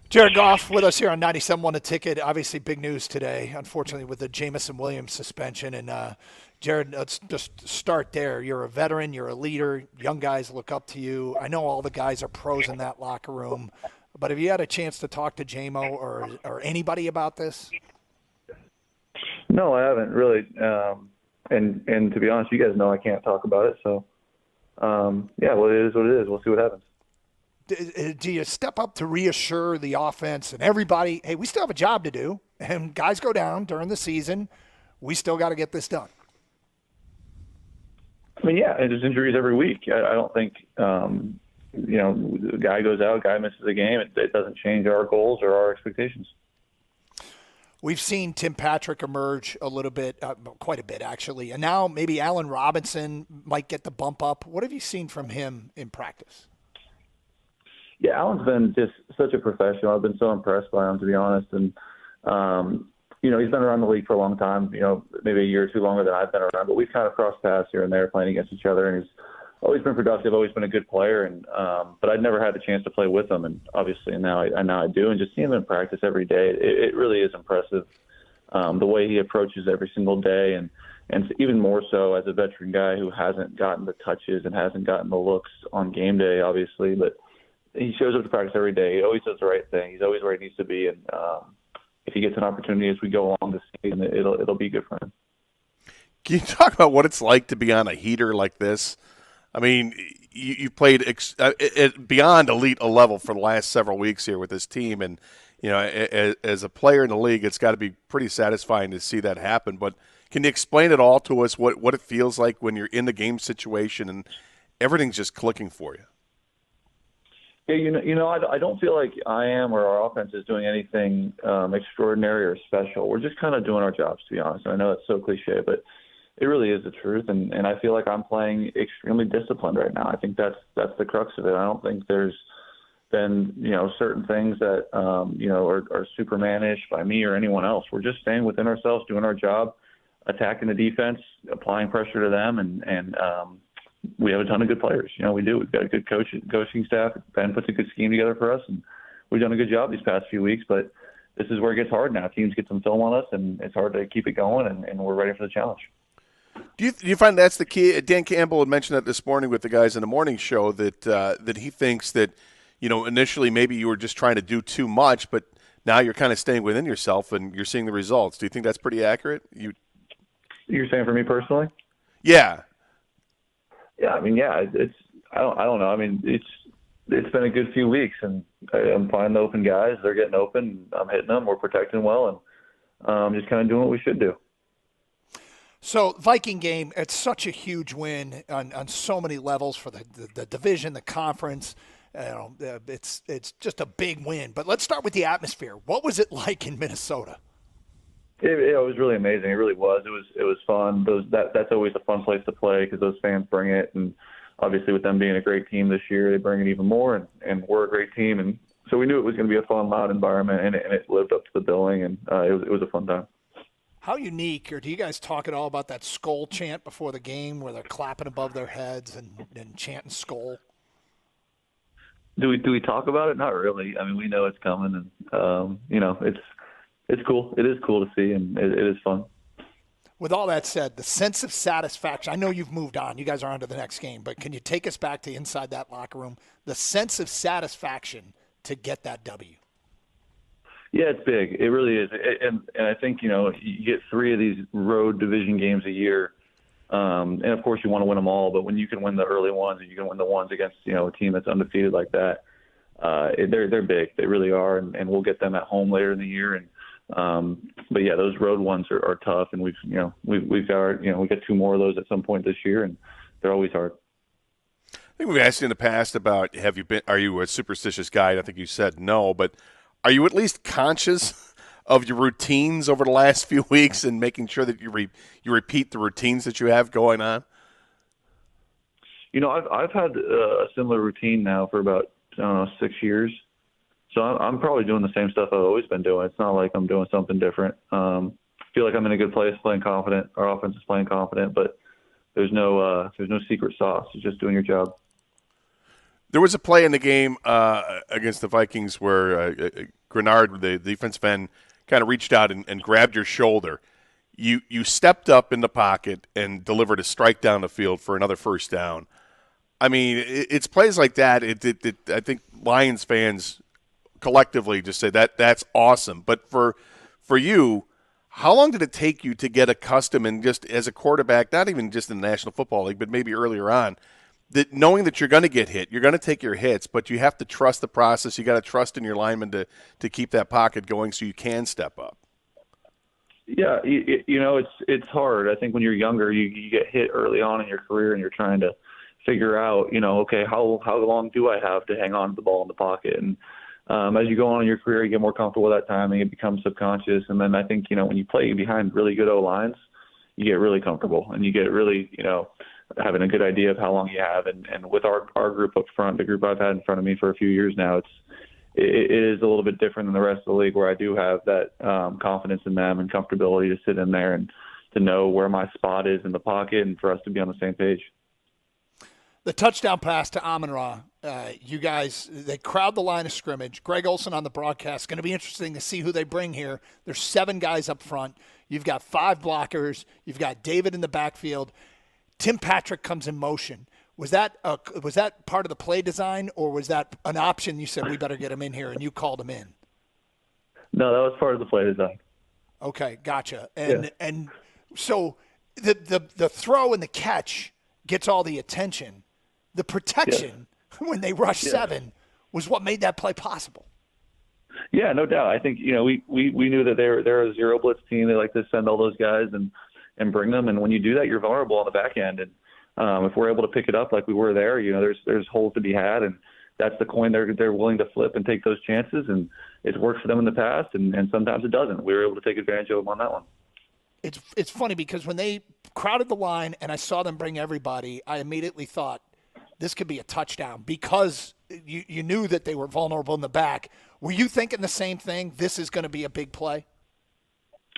Jared Goff with us here on 97.1 The Ticket. Obviously, big news today, unfortunately, with the Jameson Williams suspension. And Jared, let's just start there. You're a veteran. You're a leader. Young guys look up to you. I know all the guys are pros in that locker room. But have you had a chance to talk to JMO or anybody about this? No, I haven't really. And to be honest, you guys know I can't talk about it. So, yeah, well, it is what it is. We'll see what happens. Do you step up to reassure the offense and everybody, hey, we still have a job to do, and guys go down during the season. We still got to get this done. I mean, yeah, there's injuries every week. I don't think, the guy goes out, guy misses a game. It doesn't change our goals or our expectations. We've seen Tim Patrick emerge a little bit, quite a bit actually, and now maybe Allan Robinson might get the bump up. What have you seen from him in practice? Yeah, Allan's been just such a professional. I've been so impressed by him, to be honest. And, he's been around the league for a long time, maybe a year or two longer than I've been around. But we've kind of crossed paths here and there playing against each other. And he's always been productive, always been a good player. And but I'd never had the chance to play with him. And obviously now I do. And just seeing him in practice every day, it really is impressive, the way he approaches every single day. And even more so as a veteran guy who hasn't gotten the touches and hasn't gotten the looks on game day, obviously. But he shows up to practice every day. He always does the right thing. He's always where he needs to be. And if he gets an opportunity as we go along this season, it'll be good for him. Can you talk about what it's like to be on a heater like this? I mean, you played beyond elite level for the last several weeks here with this team. And, as a player in the league, it's got to be pretty satisfying to see that happen. But can you explain it all to us, what it feels like when you're in the game situation and everything's just clicking for you? Yeah, I don't feel like I am or our offense is doing anything extraordinary or special. We're just kind of doing our jobs, to be honest. I know it's so cliche, but it really is the truth. And I feel like I'm playing extremely disciplined right now. I think that's the crux of it. I don't think there's been, certain things that, are supermanish by me or anyone else. We're just staying within ourselves, doing our job, attacking the defense, applying pressure to them, and we have a ton of good players. We do. We've got a good coaching staff. Ben puts a good scheme together for us, and we've done a good job these past few weeks. But this is where it gets hard now. Teams get some film on us, and it's hard to keep it going, and we're ready for the challenge. Do you find that's the key? Dan Campbell had mentioned that this morning with the guys in the morning show that he thinks that, initially maybe you were just trying to do too much, but now you're kind of staying within yourself and you're seeing the results. Do you think that's pretty accurate? You're saying for me personally? Yeah. Yeah, I mean, yeah, I don't know. I mean, it's been a good few weeks, and I'm finding the open guys. They're getting open. I'm hitting them. We're protecting well, and just kind of doing what we should do. So Viking game, it's such a huge win on so many levels for the division, the conference. It's just a big win. But let's start with the atmosphere. What was it like in Minnesota? It was really amazing. It really was. It was fun. That's always a fun place to play because those fans bring it, and obviously with them being a great team this year, they bring it even more. And we're a great team, and so we knew it was going to be a fun, loud environment, and it lived up to the billing, and it was a fun time. How unique, or do you guys talk at all about that Skol chant before the game, where they're clapping above their heads and chanting Skol? Do we talk about it? Not really. I mean, we know it's coming, and it's cool. It is cool to see, and it is fun. With all that said, the sense of satisfaction, I know you've moved on. You guys are on to the next game, but can you take us back to inside that locker room, the sense of satisfaction to get that W? Yeah, it's big. It really is. And I think, you get 3 of these road division games a year, and, of course, you want to win them all, but when you can win the early ones and you can win the ones against, a team that's undefeated like that, they're big. They really are, and we'll get them at home later in the year. And but yeah, those road ones are tough, and we've got we got 2 more of those at some point this year, and they're always hard. I think we've asked you in the past about are you a superstitious guy? I think you said no, but are you at least conscious of your routines over the last few weeks and making sure that you repeat the routines that you have going on? I've had a similar routine now for about 6 years. So I'm probably doing the same stuff I've always been doing. It's not like I'm doing something different. I feel like I'm in a good place, playing confident. Our offense is playing confident, but there's no secret sauce. It's just doing your job. There was a play in the game against the Vikings where Grenard, the defensive end, kind of reached out and grabbed your shoulder. You stepped up in the pocket and delivered a strike down the field for another first down. I mean, it's plays like that. I think Lions fans collectively just say that's awesome. But for you, how long did it take you to get accustomed and just as a quarterback, not even just in the National Football League, but maybe earlier on, that knowing that you're going to get hit, you're going to take your hits, but you have to trust the process. You got to trust in your lineman to keep that pocket going so you can step up. Yeah, it's hard. I think when you're younger, you get hit early on in your career, and you're trying to figure out, okay, how long do I have to hang on to the ball in the pocket? And as you go on in your career, you get more comfortable with that timing. It becomes subconscious, and then I think when you play behind really good O lines, you get really comfortable, and you get really having a good idea of how long you have. And with our group up front, the group I've had in front of me for a few years now, it is a little bit different than the rest of the league, where I do have that confidence in them and comfortability to sit in there and to know where my spot is in the pocket and for us to be on the same page. The touchdown pass to Amon-Ra, you guys, they crowd the line of scrimmage. Greg Olson on the broadcast. Going to be interesting to see who they bring here. There's 7 guys up front. You've got 5 blockers. You've got David in the backfield. Tim Patrick comes in motion. Was that part of the play design, or was that an option you said we better get him in here and you called him in? No, that was part of the play design. Okay, gotcha. And so the throw and the catch gets all the attention. The protection when they rush 7 was what made that play possible. Yeah, no doubt. I think we knew that they're a zero blitz team. They like to send all those guys and bring them. And when you do that, you're vulnerable on the back end. And if we're able to pick it up like we were there, there's holes to be had, and that's the coin they're willing to flip and take those chances. And it's worked for them in the past, and sometimes it doesn't. We were able to take advantage of them on that one. It's funny because when they crowded the line and I saw them bring everybody, I immediately thought this could be a touchdown because you knew that they were vulnerable in the back. Were you thinking the same thing? This is going to be a big play?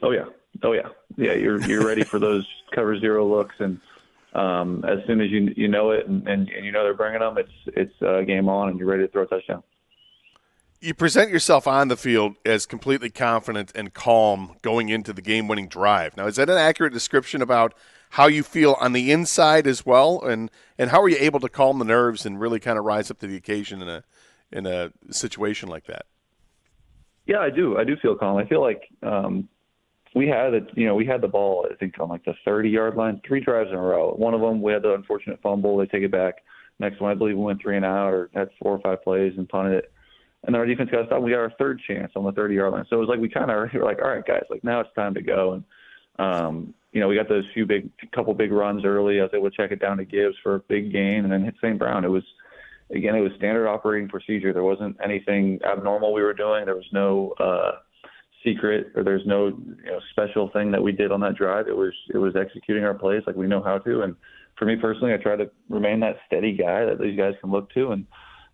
Oh yeah. Yeah, you're ready for those cover zero looks, and as soon as you know it and they're bringing them, it's game on, and you're ready to throw a touchdown. You present yourself on the field as completely confident and calm going into the game-winning drive. Now, is that an accurate description about how you feel on the inside as well, and how are you able to calm the nerves and really kind of rise up to the occasion in a situation like that? Yeah, I do feel calm. I feel like we had the ball, I think, on like the 30-yard line, 3 drives in a row. One of them, we had the unfortunate fumble. They take it back. Next one, I believe we went 3 and out, or had 4 or 5 plays and punted it. And then our defense got stopped. We got our 3rd chance on the 30-yard line. So it was like we were like, all right, guys, like now it's time to go. And we got those couple big runs early. I was able to check it down to Gibbs for a big gain, and then hit St. Brown. It was standard operating procedure. There wasn't anything abnormal we were doing. There was no secret, or there's no special thing that we did on that drive. It was executing our plays like we know how to. And for me personally, I try to remain that steady guy that these guys can look to. And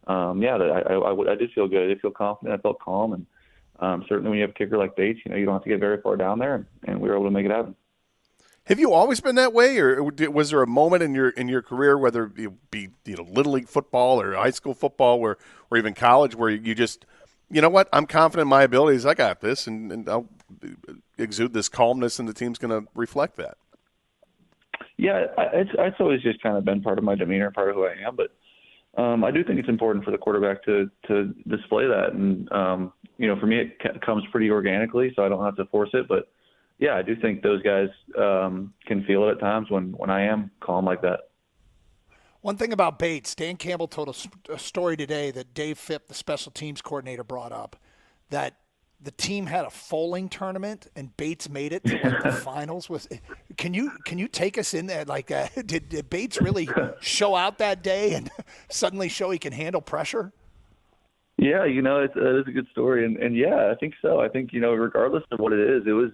I did feel good. I did feel confident. I felt calm. And certainly when you have a kicker like Bates, you don't have to get very far down there, and we were able to make it happen. Have you always been that way, or was there a moment in your career, whether it be Little League football or high school football, or even college, where you just, what, I'm confident in my abilities, I got this, and I'll exude this calmness, and the team's going to reflect that? Yeah, it's always just kind of been part of my demeanor, part of who I am, but I do think it's important for the quarterback to display that, and for me it comes pretty organically, so I don't have to force it. But yeah, I do think those guys can feel it at times when I am calm like that. One thing about Bates, Dan Campbell told a story today that Dave Phipp, the special teams coordinator, brought up, that the team had a foaling tournament and Bates made it to the finals. Can you take us in there? Like, did Bates really show out that day and suddenly show he can handle pressure? Yeah, that is a good story, and yeah, I think so. I think regardless of what it is, it was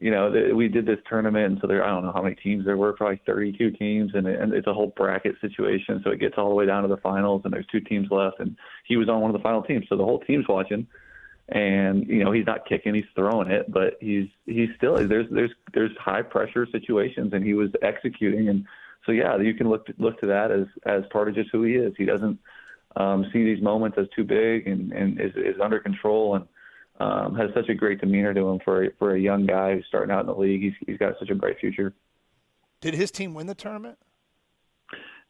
we did this tournament, and so I don't know how many teams there were, probably 32 teams, and it's a whole bracket situation, so it gets all the way down to the finals, and there's 2 teams left, and he was on one of the final teams, so the whole team's watching. And he's not kicking, he's throwing it, but he's still there's high pressure situations, and he was executing. And so yeah, you can look to that as part of just who he is. He doesn't see these moments as too big, and is under control. has such a great demeanor to him for a young guy who's starting out in the league. He's got such a bright future. Did his team win the tournament?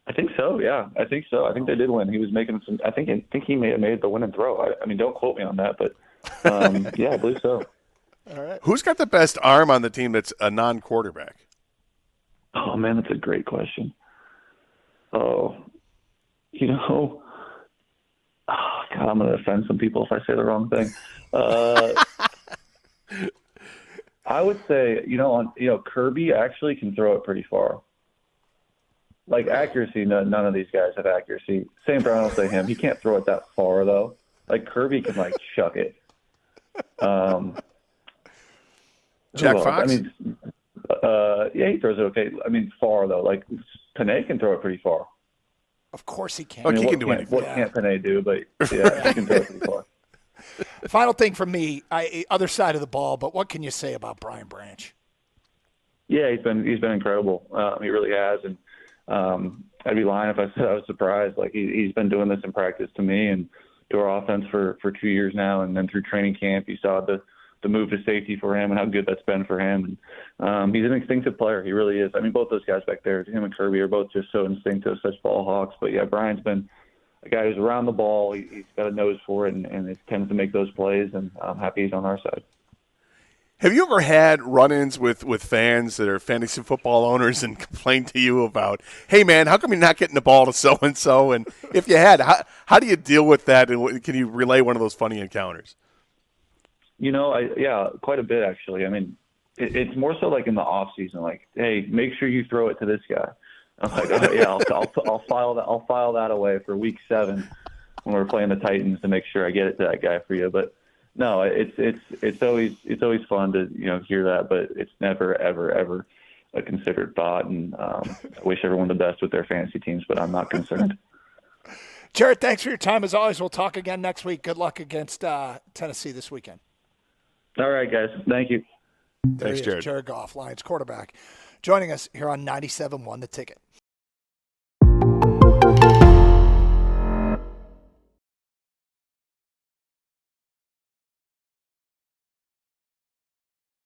I think so. Yeah, I think so. I think they did win. He was making some. I think he may have made the winning throw. I mean, don't quote me on that, but yeah, I believe so. All right. Who's got the best arm on the team that's a non-quarterback? Oh man, that's a great question. Oh, oh God, I'm going to offend some people if I say the wrong thing. I would say, Kirby actually can throw it pretty far. Like accuracy, none of these guys have accuracy. St. Brown will say him. He can't throw it that far though. Like Kirby can chuck it. Jack Fox? I mean, yeah, he throws it okay. I mean, far though. Like Panay can throw it pretty far. Of course he can. I mean, he can do anything. What can't Panay do? But yeah, he can throw it pretty far. Final thing from me, other side of the ball, but what can you say about Brian Branch? Yeah, he's been incredible. He really has, and I'd be lying if I said I was surprised. Like he's been doing this in practice to me and to our offense for 2 years now, and then through training camp, you saw the move to safety for him and how good that's been for him. And he's an instinctive player. He really is. I mean, both those guys back there, him and Kirby, are both just so instinctive, such ball hawks. But yeah, Brian's been a guy who's around the ball. He's got a nose for it, and it tends to make those plays. And I'm happy he's on our side. Have you ever had run-ins with fans that are fantasy football owners and complain to you about, hey, man, how come you're not getting the ball to so-and-so? And if you had, how do you deal with that? And can you relay one of those funny encounters? Yeah, quite a bit, actually. I mean, it's more so like in the off season, like, hey, make sure you throw it to this guy. I'm like, oh, yeah, I'll file that. I'll file that away for week 7 when we're playing the Titans to make sure I get it to that guy for you. But no, it's always fun to hear that, but it's never ever a considered thought. And I wish everyone the best with their fantasy teams, but I'm not concerned. Jared, thanks for your time as always. We'll talk again next week. Good luck against Tennessee this weekend. All right, guys. Thank you. Thanks, Jared. Jared Goff, Lions quarterback, joining us here on 97.1 The Ticket.